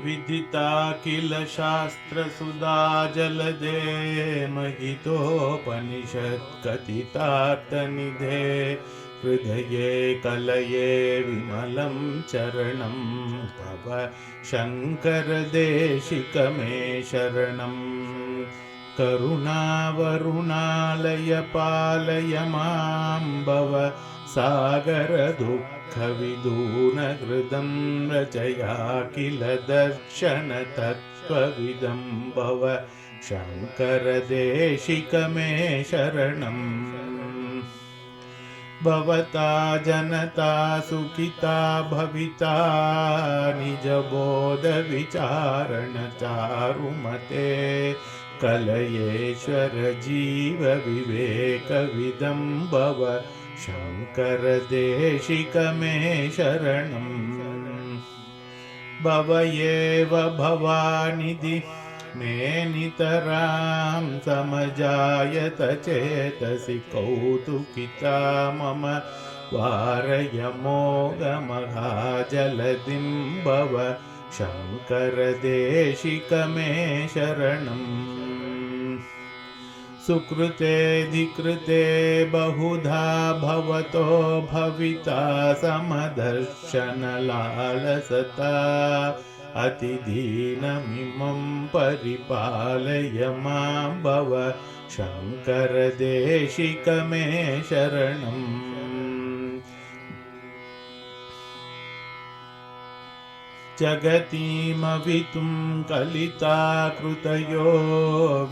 विदिता किल शास्त्रसुधा जलदे महितोपनिषत्कथितार्थनिधे हृदये कलये विमलं चरणं तव शङ्करदेशिक मे शरणम् करुणावरुणालय पालय मां भव सागरदुःखविदूनहृदं रचया किल दर्शनतत्त्वविदं भव शङ्करदेशिक मे शरणम् भवता जनता सुखिता भविता निजबोधविचारणचारुमते कलयेश्वर जीव विवेकविदं भव शङ्करदेशिक मे शरणम् भव एव भवानिधि मे नितरां समजायत चेतसि कौतुकिता मम वारय मोगमहाजलधिं भव शङ्करदेशिक मे शरणम् सुकृतेऽधिकृते बहुधा भवतो भविता समदर्शनलालसता अतिदीनमिमं परिपालय मां भव शङ्करदेशिक मे शरणम् जगतीमवितुं कलिताकृतयो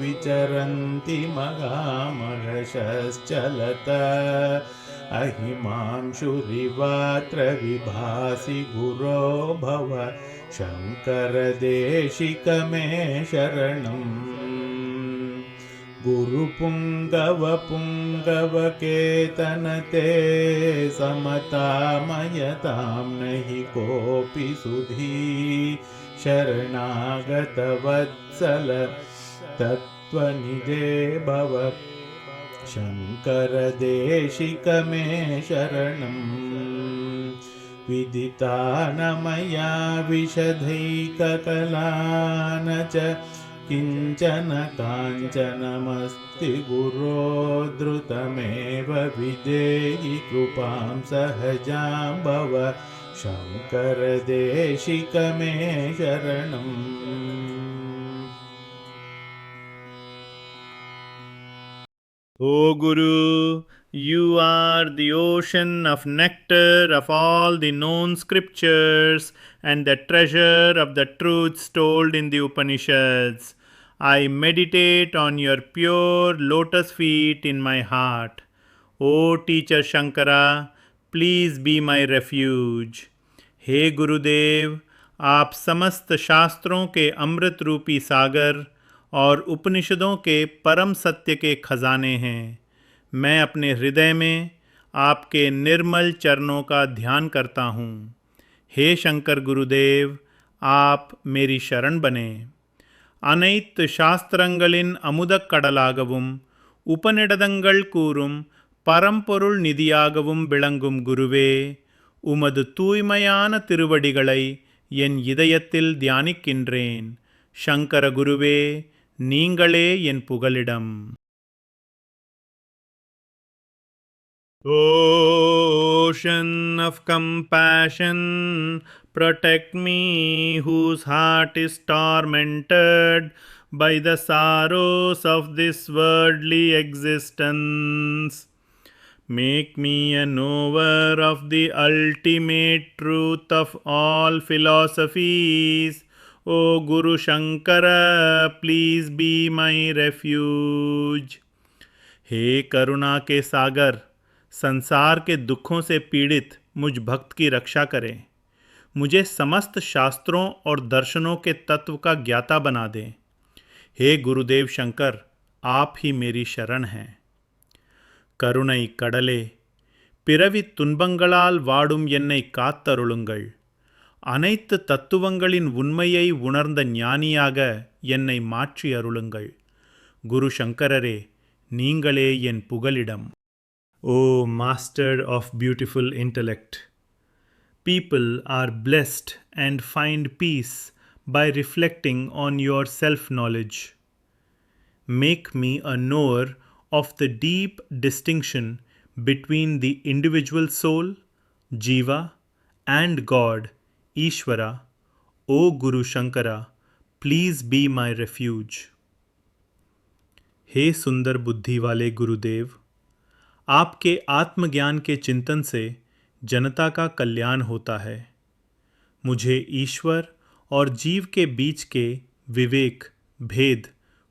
विचरन्ति मगामहर्षश्चलत अहिमांशुरिवात्र विभासि गुरो भव शङ्करदेशिक मे शरणम् गुरुपुङ्गवपुङ्गवकेतनते समतामयतां नहि कोऽपि सुधी शरणागतवत्सल तत्त्वनिधे भव शङ्करदेशिक मे शरणम् विदिता न मया विशदैककला न च किञ्चन काञ्चनमस्ति गुरो द्रुतमेव विधेहि कृपां सहजां भव शङ्करदेशिक मे शरणम् O Guru, you are the ocean of nectar of all the known scriptures and the treasure of the truths told in the Upanishads. I meditate on your pure lotus feet in my heart. O teacher Shankara, please be my refuge. हे गुरुदेव, आप समस्त शास्त्रों के अमृत रूपी सागर और उपनिषदों के परम सत्य के खजाने हैं। मैं अपने हृदय में आपके निर्मल चरणों का ध्यान करता हूँ। हे शंकर गुरुदेव, आप मेरी शरण बने। அனைத்து சாஸ்திரங்களின் அமுதக் கடலாகவும் உபநிடதங்கள் கூறும் பரம்பொருள் நிதியாகவும் விளங்கும் குருவே, உமது தூய்மையான திருவடிகளை என் இதயத்தில் தியானிக்கின்றேன். சங்கர குருவே, நீங்களே என் புகலிடம். Ocean of compassion, protect me whose heart is tormented by the sorrows of this worldly existence. Make me a knower of the ultimate truth of all philosophies. O Guru Shankara, please be my refuge. हे करुणा के सागर, संसार के दुखों से पीड़ित मुझ भक्त की रक्षा करें। मुझे समस्त शास्त्रों और दर्शनों के तत्व का ज्ञाता बना दें। हे गुरुदेव शंकर, आप ही मेरी शरण हैं. கருணை கடலே, பிறவி துன்பங்களால் வாடும் என்னை காத்தருளுங்கள். அனைத்து தத்துவங்களின் உண்மையை உணர்ந்த ஞானியாக என்னை மாற்றி அருளுங்கள். குரு சங்கரரே, நீங்களே என் புகலிடம். O Master of beautiful intellect, people are blessed and find peace by reflecting on your self-knowledge. Make me a knower of the deep distinction between the individual soul, Jiva, and God, Ishvara. O Guru Shankara, please be my refuge. हे सुंदर बुद्धि वाले गुरुदेव, आपके आत्मज्ञान के चिंतन से जनता का कल्याण होता है। मुझे ईश्वर और जीव के बीच के विवेक भेद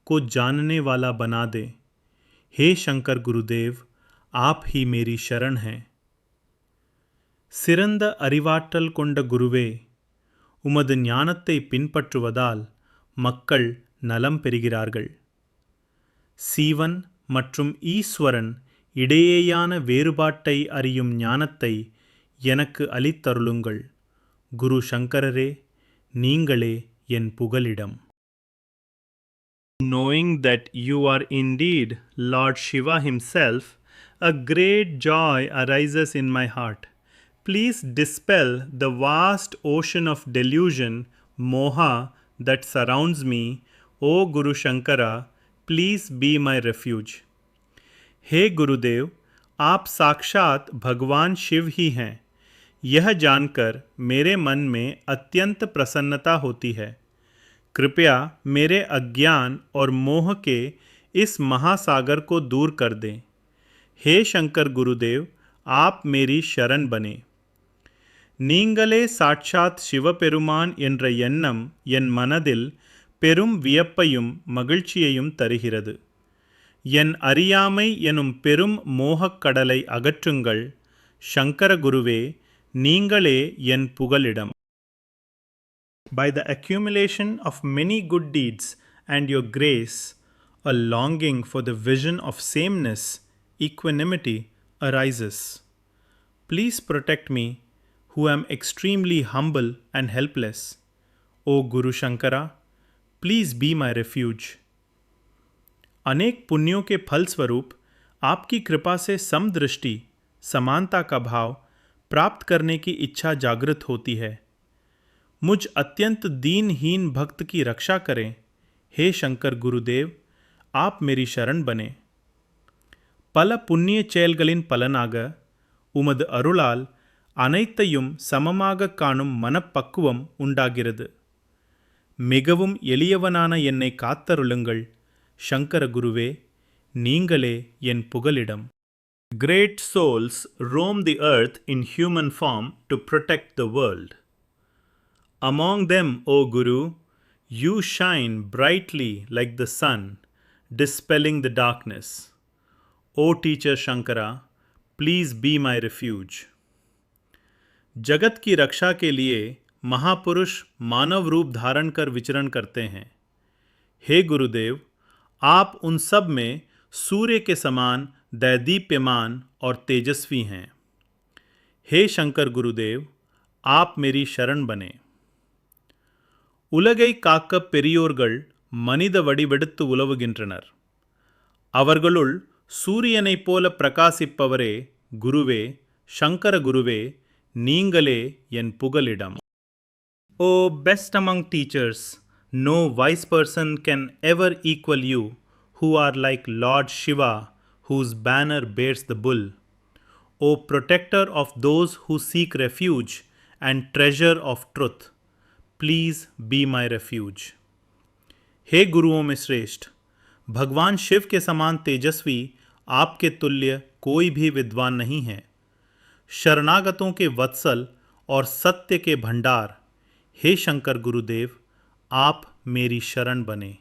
को जानने वाला बना दे। हे शंकर गुरुदेव, आप ही मेरी शरण हैं। சிறந்த அறிவாற்றல் கொண்ட குருவே, உமது ஞானத்தை பின்பற்றுவதால் மக்கள் நலம் பெறுகிறார்கள். சீவன் மற்றும் ஈஸ்வரன் இடையேயான வேறுபாட்டை அறியும் ஞானத்தை எனக்கு அளித்தருளுங்கள். குரு சங்கரரே, நீங்களே என் புகலிடம். Knowing that you are indeed Lord Shiva himself, a great joy arises in my heart. Please dispel the vast ocean of delusion, moha, that surrounds me. O Guru Shankara, please be my refuge. हे गुरुदेव, आप साक्षात भगवान शिव ही हैं। यह जानकर मेरे मन में अत्यंत प्रसन्नता होती है। कृपया मेरे अज्ञान और मोह के इस महासागर को दूर कर दें। हे शंकर गुरुदेव, आप मेरी शरण बने। நீங்களே சாட்சாத் சிவபெருமான் என்ற எண்ணம் என் மனதில் பெரும் வியப்பையும் மகிழ்ச்சியையும் தருகிறது. என் அறியாமை எனும் பெரும் மோகக்கடலை அகற்றுங்கள். சங்கர குருவே, நீங்களே என் புகலிடம். By the accumulation of many good deeds and your grace, a longing for the vision of sameness, equanimity arises. Please protect me, who am extremely humble and helpless. O Guru Shankara, please be my refuge. अनेक पुण्यों के फलस्वरूप आपकी कृपा से समदृष्टि, समानता का भाव प्राप्त करने की इच्छा जागृत होती है। मुझ अत्यंत दीनहीन भक्त की रक्षा करें। हे शंकर गुरुदेव, आप मेरी शरण बने. பல புண்ணிய செயல்களின் பலனாக உமது அருளால் அனைத்தையும் சமமாக காணும் மனப்பக்குவம் உண்டாகிறது. மிகவும் எளியவனான என்னை காத்தருளுங்கள். சங்கர குருவே, நீங்களே என் புகலிடம். Great souls roam the earth in human form to protect the world. Among them, O Guru, you shine brightly like the sun, dispelling the darkness. O teacher Shankara, please be my refuge. जगत की रक्षा के लिए महापुरुष मानव रूप धारण कर विचरण करते हैं। हे गुरुदेव, आप उन सब में सूर्य के समान दैदीप्यमान और तेजस्वी हैं। हे शंकर गुरुदेव, आप मेरी शरण बने. உலகை காக்க பெரியோர்கள் மனித வடிவெடுத்து உலவுகின்றனர். அவர்களுள் சூரியனைப் போல பிரகாசிப்பவரே குருவே, சங்கர குருவே, நீங்களே என் புகலிடம். O best among teachers, no wise person can ever equal you, who are like Lord Shiva, whose banner bears the bull. O protector of those who seek refuge and treasure of truth, please be my refuge. हे गुरुओं में श्रेष्ठ, भगवान शिव के समान तेजस्वी आपके तुल्य कोई भी विद्वान नहीं है. शरणागतों के वत्सल और सत्य के भंडार, हे शंकर गुरुदेव, आप मेरी शरण बने.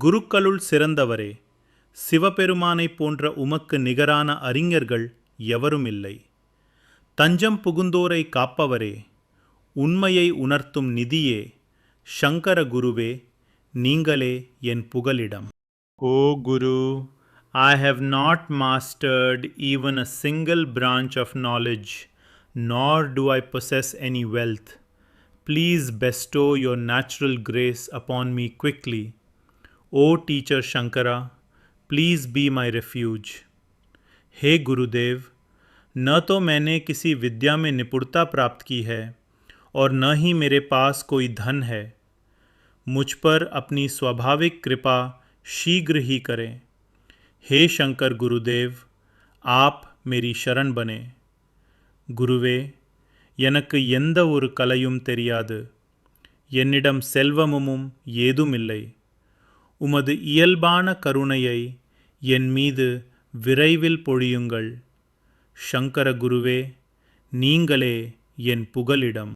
குருக்களுள் சிறந்தவரே, சிவபெருமானை போன்ற உமக்கு நிகரான அறிஞர்கள் எவரும் இல்லை. தஞ்சம் புகுந்தோரை காப்பவரே, உண்மையை உணர்த்தும் நிதியே, சங்கர குருவே, நீங்களே என் புகலிடம். O Guru, I have not mastered even a single branch of knowledge, nor do I possess any wealth. Please bestow your natural grace upon me quickly. O teacher Shankara, please be my refuge. हे गुरुदेव, न तो मैंने किसी विद्या में निपुणता प्राप्त की है और न ही मेरे पास कोई धन है। मुझ पर अपनी स्वाभाविक कृपा शीघ्र ही करें। हे शंकर गुरुदेव, आप मेरी शरण बने। குருவே, எனக்கு எந்த ஒரு கலையும் தெரியாது. என்னிடம் செல்வமும் ஏதுமில்லை. உமது இயல்பான கருணையை என் மீது விரைவில் பொழியுங்கள். சங்கர குருவே, நீங்களே என் புகலிடம்.